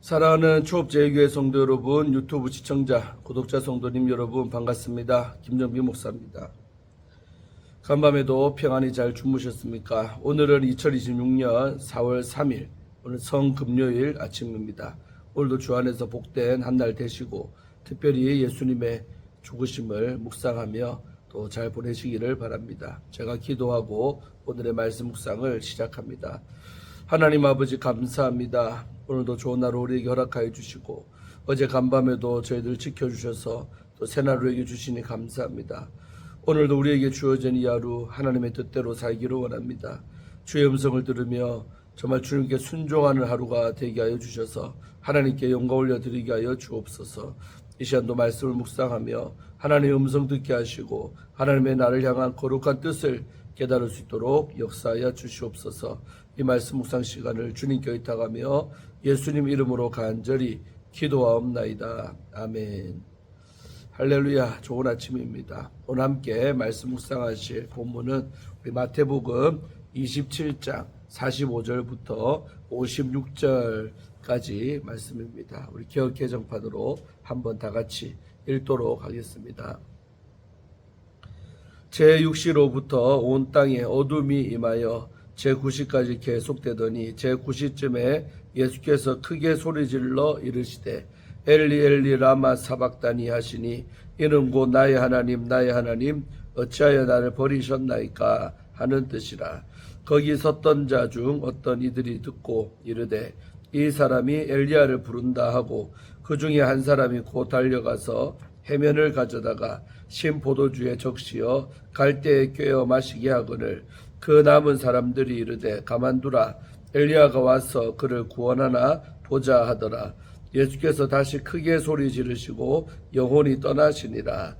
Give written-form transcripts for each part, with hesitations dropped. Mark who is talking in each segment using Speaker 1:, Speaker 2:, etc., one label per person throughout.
Speaker 1: 사랑하는 초업제일교회 성도 여러분, 유튜브 시청자, 구독자 성도님 여러분 반갑습니다. 김정비 목사입니다. 간밤에도 평안히 잘 주무셨습니까? 오늘은 2026년 4월 3일, 오늘 성금요일 아침입니다. 오늘도 주 안에서 복된 한 날 되시고 특별히 예수님의 죽으심을 묵상하며 또 잘 보내시기를 바랍니다. 제가 기도하고 오늘의 말씀 묵상을 시작합니다. 하나님 아버지 감사합니다. 오늘도 좋은 날 우리에게 허락하여 주시고 어제 간밤에도 저희들 지켜주셔서 또 새날 우리에게 주시니 감사합니다. 오늘도 우리에게 주어진 이 하루 하나님의 뜻대로 살기를 원합니다. 주의 음성을 들으며 정말 주님께 순종하는 하루가 되게 하여 주셔서 하나님께 영광 올려드리게 하여 주옵소서. 이 시간도 말씀을 묵상하며 하나님의 음성 듣게 하시고 하나님의 나를 향한 거룩한 뜻을 깨달을 수 있도록 역사하여 주시옵소서. 이 말씀 묵상 시간을 주님께 의탁하며 예수님 이름으로 간절히 기도하옵나이다. 아멘. 할렐루야. 좋은 아침입니다. 오늘 함께 말씀 묵상하실 본문은 우리 마태복음 27장 45절부터 56절까지 말씀입니다. 우리 개역 개정판으로 한번 다 같이 읽도록 하겠습니다. 제6시로부터 온 땅에 어둠이 임하여 제9시까지 계속되더니 제9시쯤에 예수께서 크게 소리질러 이르시되 엘리 엘리 라마 사박다니 하시니 이는 곧 나의 하나님 나의 하나님 어찌하여 나를 버리셨나이까 하는 뜻이라. 거기 섰던 자 중 어떤 이들이 듣고 이르되 이 사람이 엘리야를 부른다 하고 그 중에 한 사람이 곧 달려가서 해면을 가져다가 신 포도주에 적시어 갈대에 꿰어 마시게 하거늘 그 남은 사람들이 이르되 가만두라 엘리야가 와서 그를 구원하나 보자 하더라. 예수께서 다시 크게 소리 지르시고 영혼이 떠나시니라.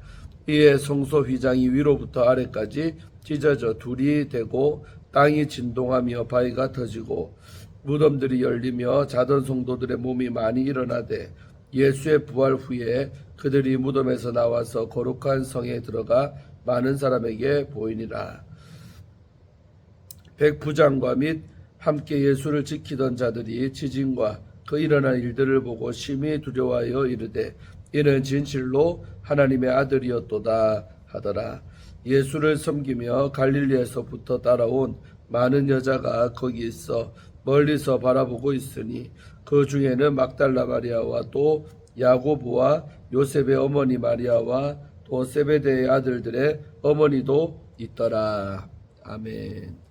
Speaker 1: 이에 성소 휘장이 위로부터 아래까지 찢어져 둘이 되고 땅이 진동하며 바위가 터지고 무덤들이 열리며 자던 성도들의 몸이 많이 일어나되 예수의 부활 후에 그들이 무덤에서 나와서 거룩한 성에 들어가 많은 사람에게 보이니라. 백부장과 및 함께 예수를 지키던 자들이 지진과 그 일어난 일들을 보고 심히 두려워하여 이르되 이는 진실로 하나님의 아들이었도다 하더라. 예수를 섬기며 갈릴리에서부터 따라온 많은 여자가 거기 있어 멀리서 바라보고 있으니 그 중에는 막달라 마리아와 또 야고보와 요셉의 어머니 마리아와 또 세베대의 아들들의 어머니도 있더라. 아멘.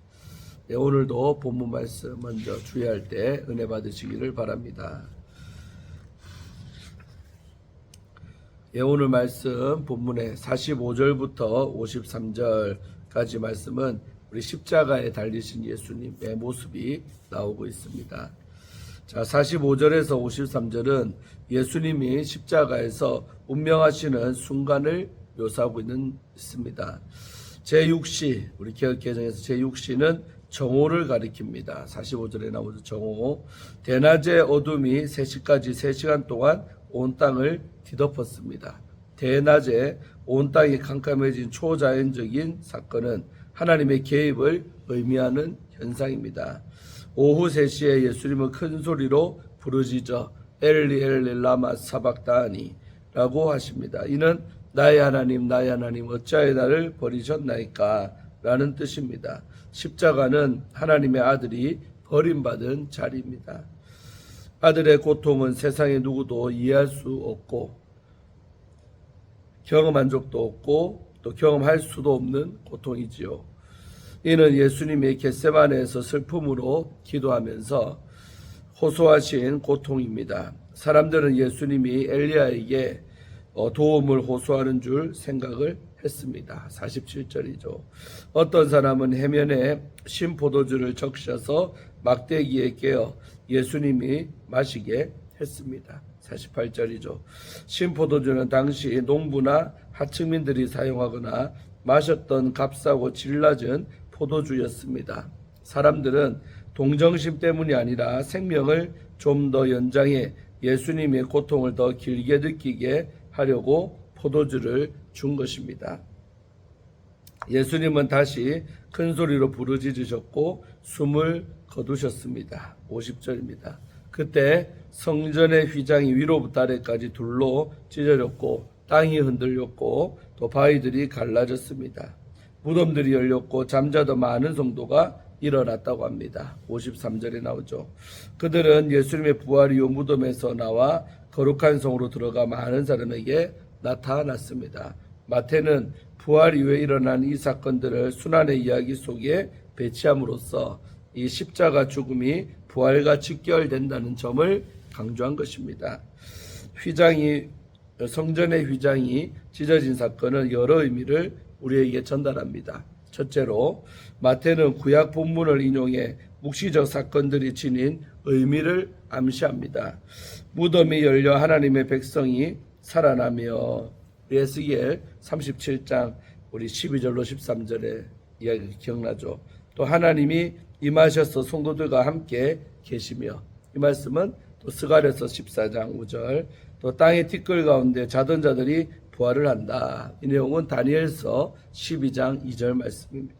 Speaker 1: 네, 오늘도 본문 말씀 먼저 주의할 때 은혜 받으시기를 바랍니다. 예, 오늘 말씀 본문의 45절부터 53절까지 말씀은 우리 십자가에 달리신 예수님의 모습이 나오고 있습니다. 자, 45절에서 53절은 예수님이 십자가에서 운명하시는 순간을 묘사하고 있습니다. 제6시, 우리 개역개정에서 제6시는 정오를 가리킵니다. 45절에 나오죠. 정오. 대낮의 어둠이 3시까지 3시간 동안 온 땅을 뒤덮었습니다. 대낮에 온 땅이 캄캄해진 초자연적인 사건은 하나님의 개입을 의미하는 현상입니다. 오후 3시에 예수님은 큰 소리로 부르짖어 엘리 엘리 라마 사박다니 라고 하십니다. 이는 나의 하나님 나의 하나님 어찌하여 나를 버리셨나이까 라는 뜻입니다. 십자가는 하나님의 아들이 버림받은 자리입니다. 아들의 고통은 세상의 누구도 이해할 수 없고 경험한 적도 없고 또 경험할 수도 없는 고통이지요. 이는 예수님이 겟세마네에서 슬픔으로 기도하면서 호소하신 고통입니다. 사람들은 예수님이 엘리야에게 도움을 호소하는 줄 생각을 했습니다. 47절이죠. 어떤 사람은 해면에 신포도주를 적셔서 막대기에 깨어 예수님이 마시게 했습니다. 48절이죠. 신포도주는 당시 농부나 하층민들이 사용하거나 마셨던 값싸고 질 낮은 포도주였습니다. 사람들은 동정심 때문이 아니라 생명을 좀 더 연장해 예수님의 고통을 더 길게 느끼게 하려고 포도주를 준 것입니다. 예수님은 다시 큰 소리로 부르짖으셨고 숨을 거두셨습니다. 50절입니다. 그때 성전의 휘장이 위로부터 아래까지 둘로 찢어졌고 땅이 흔들렸고 또 바위들이 갈라졌습니다. 무덤들이 열렸고 잠자던 많은 성도가 일어났다고 합니다. 53절에 나오죠. 그들은 예수님의 부활 이후 무덤에서 나와 거룩한 성으로 들어가 많은 사람에게 나타났습니다. 마태는 부활 이후에 일어난 이 사건들을 순환의 이야기 속에 배치함으로써 이 십자가 죽음이 부활과 직결된다는 점을 강조한 것입니다. 성전의 휘장이 찢어진 사건은 여러 의미를 우리에게 전달합니다. 첫째로 마태는 구약 본문을 인용해 묵시적 사건들이 지닌 의미를 암시합니다. 무덤이 열려 하나님의 백성이 살아나며 에스겔 37장 우리 12절로 13절의 이야기 기억나죠. 또 하나님이 임하셔서 성도들과 함께 계시며, 이 말씀은 또 스가랴서 14장 5절, 또 땅의 티끌 가운데 자던 자들이 부활을 한다. 이 내용은 다니엘서 12장 2절 말씀입니다.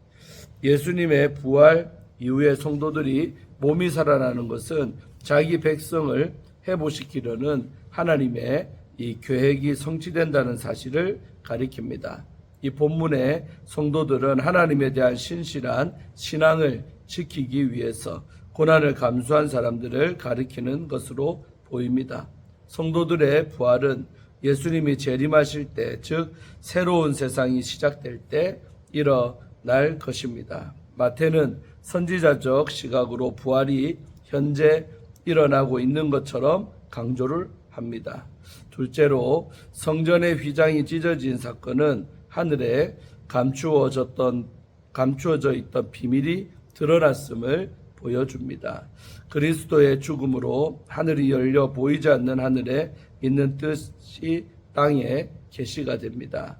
Speaker 1: 예수님의 부활 이후에 성도들이 몸이 살아나는 것은 자기 백성을 회복시키려는 하나님의 이 계획이 성취된다는 사실을 가리킵니다. 이 본문의 성도들은 하나님에 대한 신실한 신앙을 지키기 위해서 고난을 감수한 사람들을 가리키는 것으로 보입니다. 성도들의 부활은 예수님이 재림하실 때, 즉 새로운 세상이 시작될 때 일어날 것입니다. 마태는 선지자적 시각으로 부활이 현재 일어나고 있는 것처럼 강조를 합니다. 둘째로 성전의 휘장이 찢어진 사건은 하늘에 감추어져 있던 비밀이 드러났음을 보여줍니다. 그리스도의 죽음으로 하늘이 열려 보이지 않는 하늘에 있는 뜻이 땅에 계시가 됩니다.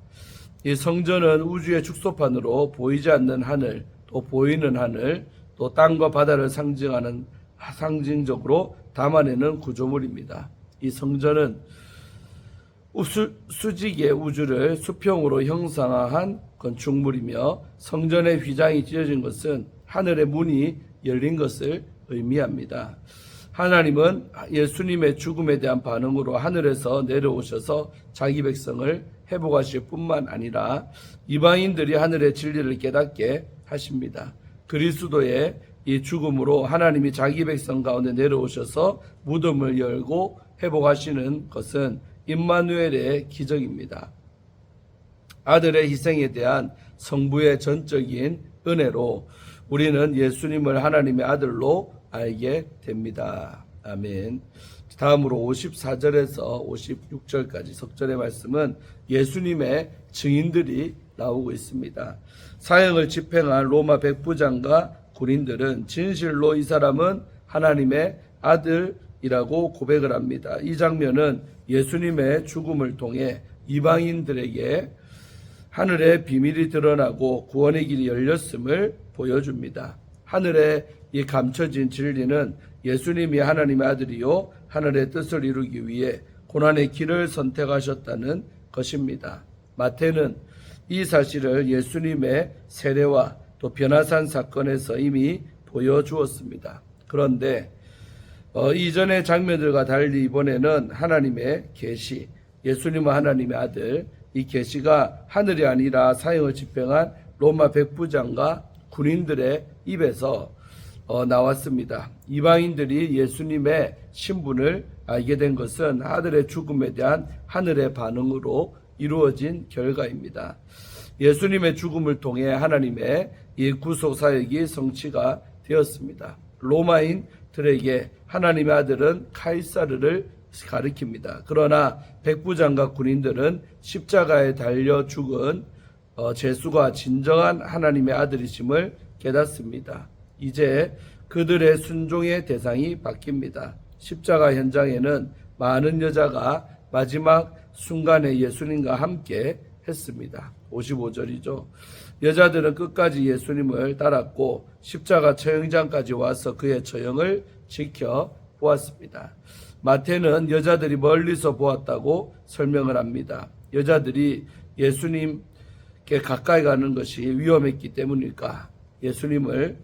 Speaker 1: 이 성전은 우주의 축소판으로 보이지 않는 하늘, 또 보이는 하늘, 또 땅과 바다를 상징적으로 담아내는 구조물입니다. 이 성전은 수직의 우주를 수평으로 형상화한 건축물이며, 성전의 휘장이 찢어진 것은 하늘의 문이 열린 것을 의미합니다. 하나님은 예수님의 죽음에 대한 반응으로 하늘에서 내려오셔서 자기 백성을 회복하실 뿐만 아니라 이방인들이 하늘의 진리를 깨닫게 하십니다. 그리스도의 이 죽음으로 하나님이 자기 백성 가운데 내려오셔서 무덤을 열고 회복하시는 것은 임마누엘의 기적입니다. 아들의 희생에 대한 성부의 전적인 은혜로 우리는 예수님을 하나님의 아들로 알게 됩니다. 아멘. 다음으로 54절에서 56절까지 석절의 말씀은 예수님의 증인들이 나오고 있습니다. 사형을 집행한 로마 백부장과 군인들은 진실로 이 사람은 하나님의 아들이라고 고백을 합니다. 이 장면은 예수님의 죽음을 통해 이방인들에게 하늘의 비밀이 드러나고 구원의 길이 열렸음을 보여줍니다. 하늘에 이 감춰진 진리는 예수님이 하나님의 아들이요 하늘의 뜻을 이루기 위해 고난의 길을 선택하셨다는 것입니다. 마태는 이 사실을 예수님의 세례와 또 변화산 사건에서 이미 보여주었습니다. 그런데 이전의 장면들과 달리 이번에는 하나님의 계시, 예수님은 하나님의 아들, 이 계시가 하늘이 아니라 사형을 집행한 로마 백부장과 군인들의 입에서 나왔습니다. 이방인들이 예수님의 신분을 알게 된 것은 아들의 죽음에 대한 하늘의 반응으로 이루어진 결과입니다. 예수님의 죽음을 통해 하나님의 이 구속 사역이 성취가 되었습니다. 로마인들에게 하나님의 아들은 카이사르를 가리킵니다. 그러나 백부장과 군인들은 십자가에 달려 죽은 제수가 진정한 하나님의 아들이심을 깨닫습니다. 이제 그들의 순종의 대상이 바뀝니다. 십자가 현장에는 많은 여자가 마지막 순간에 예수님과 함께 했습니다. 55절이죠. 여자들은 끝까지 예수님을 따랐고 십자가 처형장까지 와서 그의 처형을 지켜보았습니다. 마태는 여자들이 멀리서 보았다고 설명을 합니다. 여자들이 예수님께 가까이 가는 것이 위험했기 때문일까? 예수님을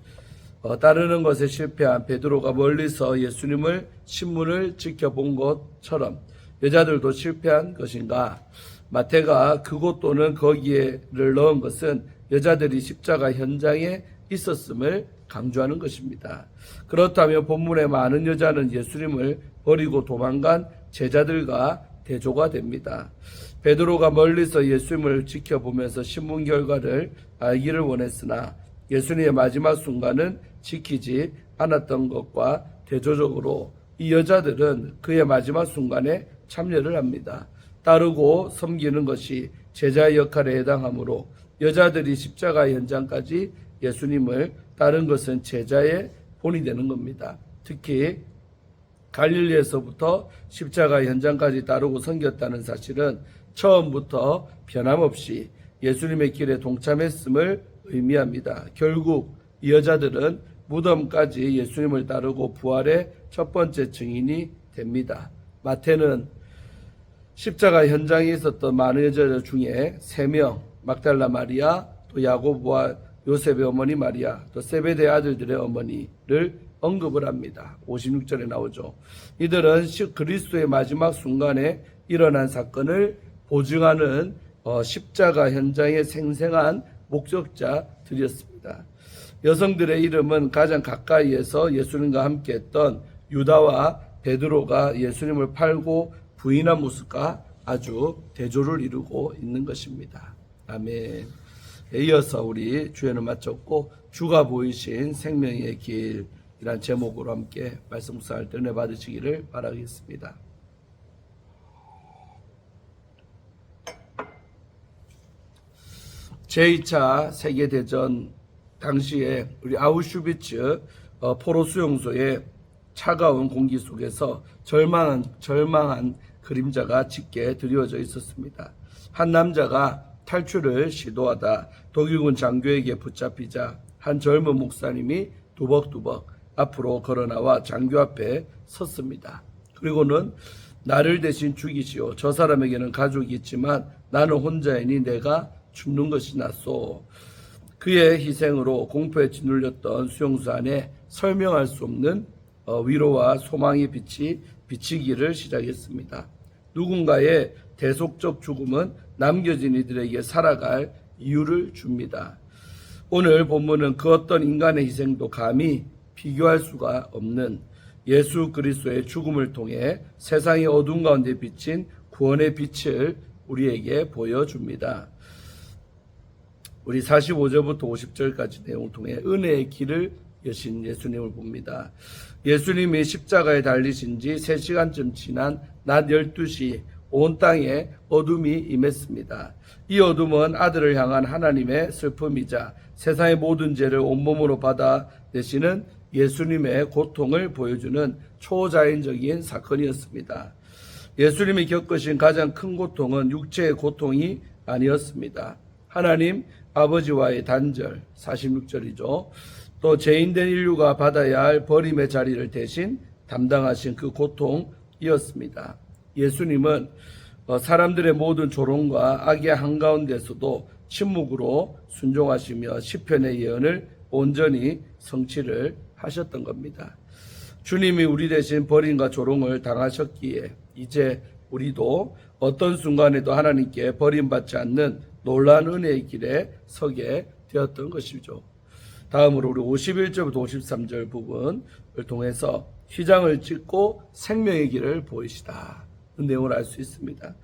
Speaker 1: 따르는 것에 실패한 베드로가 멀리서 예수님을 신문을 지켜본 것처럼 여자들도 실패한 것인가? 마태가 그곳 또는 거기에를 넣은 것은 여자들이 십자가 현장에 있었음을 강조하는 것입니다. 그렇다면 본문의 많은 여자는 예수님을 버리고 도망간 제자들과 대조가 됩니다. 베드로가 멀리서 예수님을 지켜보면서 신문 결과를 알기를 원했으나 예수님의 마지막 순간은 지키지 않았던 것과 대조적으로 이 여자들은 그의 마지막 순간에 참여를 합니다. 따르고 섬기는 것이 제자의 역할에 해당하므로 여자들이 십자가 현장까지 예수님을 따른 것은 제자의 본이 되는 겁니다. 특히 갈릴리에서부터 십자가 현장까지 따르고 섬겼다는 사실은 처음부터 변함없이 예수님의 길에 동참했음을 의미합니다. 결국 이 여자들은 무덤까지 예수님을 따르고 부활의 첫 번째 증인이 됩니다. 마태는 십자가 현장에 있었던 많은 여자들 중에 3명, 막달라 마리아, 또 야고보와 요셉의 어머니 마리아, 또 세베대 아들들의 어머니를 언급을 합니다. 56절에 나오죠. 이들은 그리스도의 마지막 순간에 일어난 사건을 보증하는 십자가 현장의 생생한 목격자들이었습니다. 여성들의 이름은 가장 가까이에서 예수님과 함께했던 유다와 베드로가 예수님을 팔고 부인한 모습과 아주 대조를 이루고 있는 것입니다. 아멘. 이어서 우리 주연을 마쳤고 주가 보이신 생명의 길이란 제목으로 함께 말씀 묵상할 때 은혜 받으시기를 바라겠습니다. 제2차 세계대전 당시에 우리 아우슈비츠 포로 수용소의 차가운 공기 속에서 절망한 그림자가 짙게 드리워져 있었습니다. 한 남자가 탈출을 시도하다 독일군 장교에게 붙잡히자 한 젊은 목사님이 두벅두벅 앞으로 걸어나와 장교 앞에 섰습니다. 그리고는 나를 대신 죽이시오. 저 사람에게는 가족이 있지만 나는 혼자이니 내가 죽는 것이 낫소. 그의 희생으로 공포에 짓눌렸던 수용소 안에 설명할 수 없는 위로와 소망의 빛이 비치기를 시작했습니다. 누군가의 대속적 죽음은 남겨진 이들에게 살아갈 이유를 줍니다. 오늘 본문은 그 어떤 인간의 희생도 감히 비교할 수가 없는 예수 그리스도의 죽음을 통해 세상의 어두운 가운데 비친 구원의 빛을 우리에게 보여줍니다. 우리 45절부터 50절까지 내용을 통해 은혜의 길을 여신 예수님을 봅니다. 예수님이 십자가에 달리신 지 3시간쯤 지난 낮 12시 온 땅에 어둠이 임했습니다. 이 어둠은 아들을 향한 하나님의 슬픔이자 세상의 모든 죄를 온몸으로 받아내시는 예수님의 고통을 보여주는 초자연적인 사건이었습니다. 예수님이 겪으신 가장 큰 고통은 육체의 고통이 아니었습니다. 하나님 아버지와의 단절, 46절이죠. 또 죄인된 인류가 받아야 할 버림의 자리를 대신 담당하신 그 고통이었습니다. 예수님은 사람들의 모든 조롱과 악의 한가운데서도 침묵으로 순종하시며 시편의 예언을 온전히 성취를 하셨던 겁니다. 주님이 우리 대신 버림과 조롱을 당하셨기에 이제 우리도 어떤 순간에도 하나님께 버림받지 않는 놀라운 은혜의 길에 서게 되었던 것이죠. 다음으로 우리 51절부터 53절 부분을 통해서 휘장을 찢고 생명의 길을 보이시다. 그 내용을 알 수 있습니다.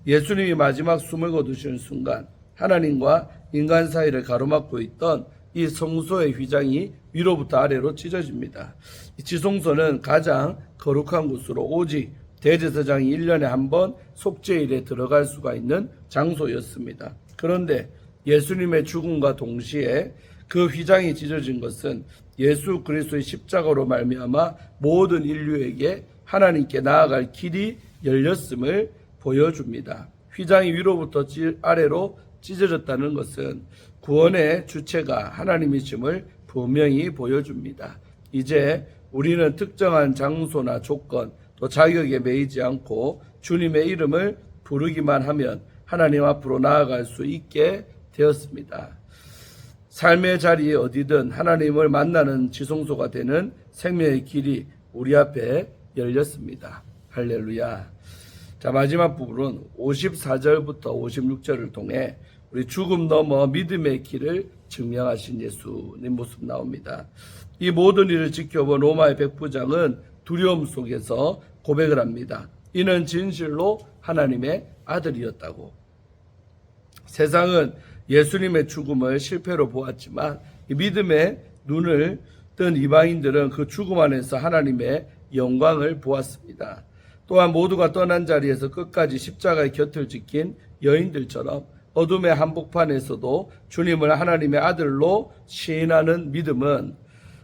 Speaker 1: 예수님이 마지막 숨을 거두시는 순간 하나님과 인간 사이를 가로막고 있던 이 성소의 휘장이 위로부터 아래로 찢어집니다. 이 지성소는 가장 거룩한 곳으로 오직 대제사장이 1년에 한 번 속죄일에 들어갈 수가 있는 장소였습니다. 그런데 예수님의 죽음과 동시에 그 휘장이 찢어진 것은 예수 그리스도의 십자가로 말미암아 모든 인류에게 하나님께 나아갈 길이 열렸음을 보여줍니다. 휘장이 위로부터 아래로 찢어졌다는 것은 구원의 주체가 하나님이심을 분명히 보여줍니다. 이제 우리는 특정한 장소나 조건 또 자격에 매이지 않고 주님의 이름을 부르기만 하면 하나님 앞으로 나아갈 수 있게 되었습니다. 삶의 자리에 어디든 하나님을 만나는 지성소가 되는 생명의 길이 우리 앞에 열렸습니다. 할렐루야. 자, 마지막 부분은 54절부터 56절을 통해 우리 죽음 넘어 믿음의 길을 증명하신 예수님 모습 나옵니다. 이 모든 일을 지켜본 로마의 백부장은 두려움 속에서 고백을 합니다. 이는 진실로 하나님의 아들이었다고. 세상은 예수님의 죽음을 실패로 보았지만 이 믿음의 눈을 뜬 이방인들은 그 죽음 안에서 하나님의 영광을 보았습니다. 또한 모두가 떠난 자리에서 끝까지 십자가의 곁을 지킨 여인들처럼 어둠의 한복판에서도 주님을 하나님의 아들로 시인하는 믿음은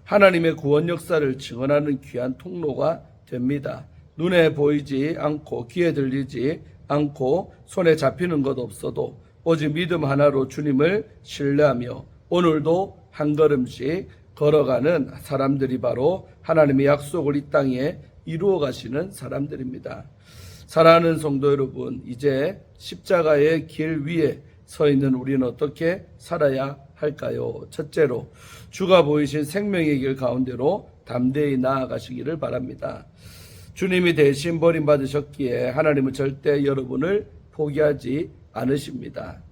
Speaker 1: 하나님의 구원 역사를 증언하는 귀한 통로가 됩니다. 눈에 보이지 않고 귀에 들리지 않고 손에 잡히는 것 없어도 오직 믿음 하나로 주님을 신뢰하며 오늘도 한 걸음씩 걸어가는 사람들이 바로 하나님의 약속을 이 땅에 이루어 가시는 사람들입니다. 사랑하는 성도 여러분, 이제 십자가의 길 위에 서 있는 우리는 어떻게 살아야 할까요? 첫째로 주가 보이신 생명의 길 가운데로 담대히 나아가시기를 바랍니다. 주님이 대신 버림받으셨기에 하나님은 절대 여러분을 포기하지 않으십니다.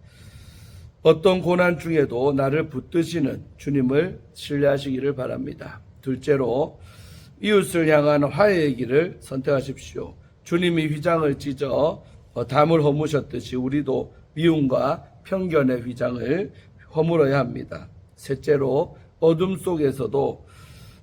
Speaker 1: 어떤 고난 중에도 나를 붙드시는 주님을 신뢰하시기를 바랍니다. 둘째로 이웃을 향한 화해의 길을 선택하십시오. 주님이 휘장을 찢어 담을 허무셨듯이 우리도 미움과 편견의 휘장을 허물어야 합니다. 셋째로 어둠 속에서도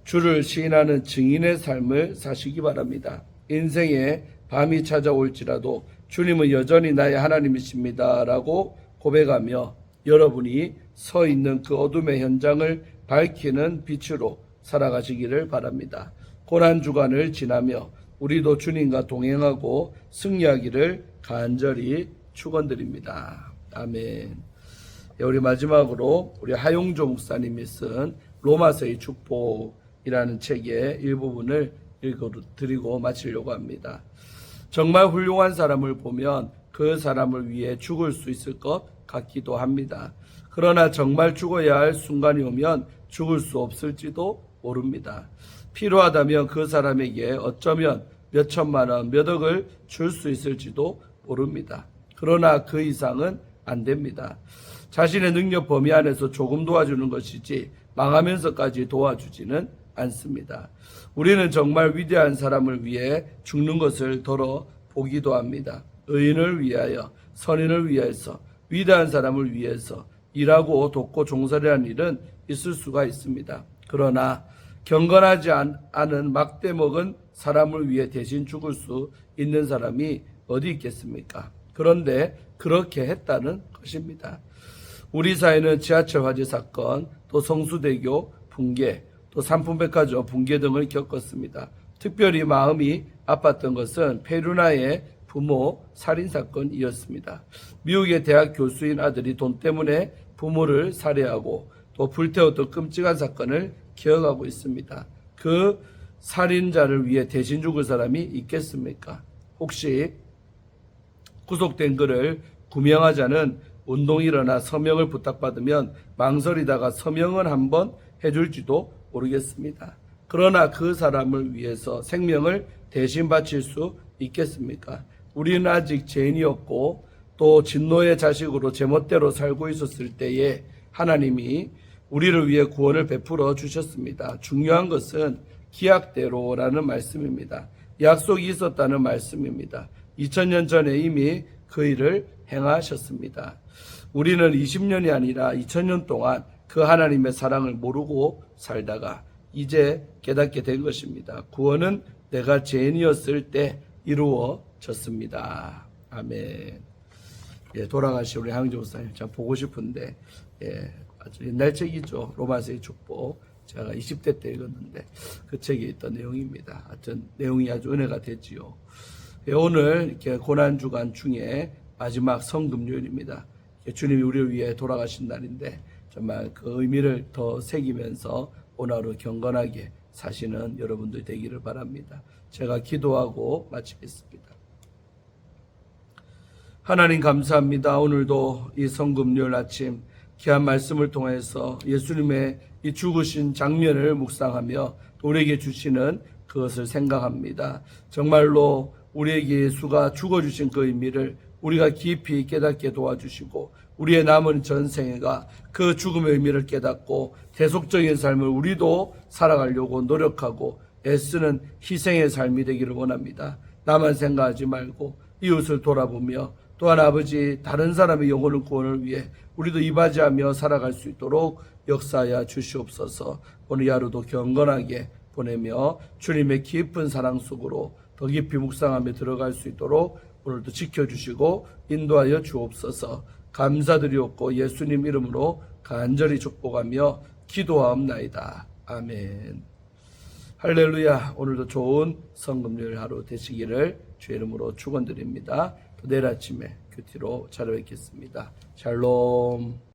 Speaker 1: 주를 시인하는 증인의 삶을 사시기 바랍니다. 인생에 밤이 찾아올지라도 주님은 여전히 나의 하나님이십니다 라고 고백하며 여러분이 서 있는 그 어둠의 현장을 밝히는 빛으로 살아가시기를 바랍니다. 고난주간을 지나며 우리도 주님과 동행하고 승리하기를 간절히 축원드립니다. 아멘. 우리 마지막으로 우리 하용조 목사님이 쓴 로마서의 축복이라는 책의 일부분을 읽어드리고 마치려고 합니다. 정말 훌륭한 사람을 보면 그 사람을 위해 죽을 수 있을 것 같기도 합니다. 그러나 정말 죽어야 할 순간이 오면 죽을 수 없을지도 모릅니다. 필요하다면 그 사람에게 어쩌면 몇 천만 원, 몇 억을 줄 수 있을지도 모릅니다. 그러나 그 이상은 안 됩니다. 자신의 능력 범위 안에서 조금 도와주는 것이지 망하면서까지 도와주지는 않습니다. 우리는 정말 위대한 사람을 위해 죽는 것을 덜어 보기도 합니다. 의인을 위하여, 선인을 위해서, 위대한 사람을 위해서 일하고 돕고 종살이하는 일은 있을 수가 있습니다. 그러나 경건하지 않은 막대 먹은 사람을 위해 대신 죽을 수 있는 사람이 어디 있겠습니까? 그런데 그렇게 했다는 것입니다. 우리 사회는 지하철 화재 사건, 또 성수대교 붕괴, 또 삼풍백화점 붕괴 등을 겪었습니다. 특별히 마음이 아팠던 것은 페루나의 부모 살인사건이었습니다. 미국의 대학 교수인 아들이 돈 때문에 부모를 살해하고 또 불태웠던 끔찍한 사건을 기억하고 있습니다. 그 살인자를 위해 대신 죽을 사람이 있겠습니까? 혹시 구속된 그를 구명하자는 운동이 일어나 서명을 부탁받으면 망설이다가 서명은 한번 해줄지도 모르겠습니다. 그러나 그 사람을 위해서 생명을 대신 바칠 수 있겠습니까? 우리는 아직 죄인이었고 또 진노의 자식으로 제멋대로 살고 있었을 때에 하나님이 우리를 위해 구원을 베풀어 주셨습니다. 중요한 것은 기약대로라는 말씀입니다. 약속이 있었다는 말씀입니다. 2000년 전에 이미 그 일을 행하셨습니다. 우리는 20년이 아니라 2000년 동안 그 하나님의 사랑을 모르고 살다가 이제 깨닫게 된 것입니다. 구원은 내가 죄인이었을 때 이루어졌습니다. 아멘. 예, 돌아가신 우리 하용조 목사님 참 보고 싶은데, 아주 옛날 책이죠. 로마서의 축복. 제가 20대 때 읽었는데 그 책에 있던 내용입니다. 하여튼 내용이 아주 은혜가 됐지요. 오늘 이렇게 고난주간 중에 마지막 성금요일입니다. 주님이 우리를 위해 돌아가신 날인데 정말 그 의미를 더 새기면서 오늘 하루 경건하게 사시는 여러분들 되기를 바랍니다. 제가 기도하고 마치겠습니다. 하나님 감사합니다. 오늘도 이 성금요일 아침 귀한 말씀을 통해서 예수님의 이 죽으신 장면을 묵상하며 우리에게 주시는 그것을 생각합니다. 정말로 우리에게 예수가 죽어주신 그 의미를 우리가 깊이 깨닫게 도와주시고 우리의 남은 전생애가 그 죽음의 의미를 깨닫고 대속적인 삶을 우리도 살아가려고 노력하고 애쓰는 희생의 삶이 되기를 원합니다. 나만 생각하지 말고 이웃을 돌아보며 또한 아버지 다른 사람의 영혼의 구원을 위해 우리도 이바지하며 살아갈 수 있도록 역사하여 주시옵소서. 오늘 하루도 경건하게 보내며 주님의 깊은 사랑 속으로 더 깊이 묵상하며 들어갈 수 있도록 오늘도 지켜주시고 인도하여 주옵소서. 감사드리옵고 예수님 이름으로 간절히 축복하며 기도하옵나이다. 아멘. 할렐루야. 오늘도 좋은 성금요일 하루 되시기를 주의 이름으로 축원드립니다. 내일 아침에 큐티로 찾아뵙겠습니다. 샬롬.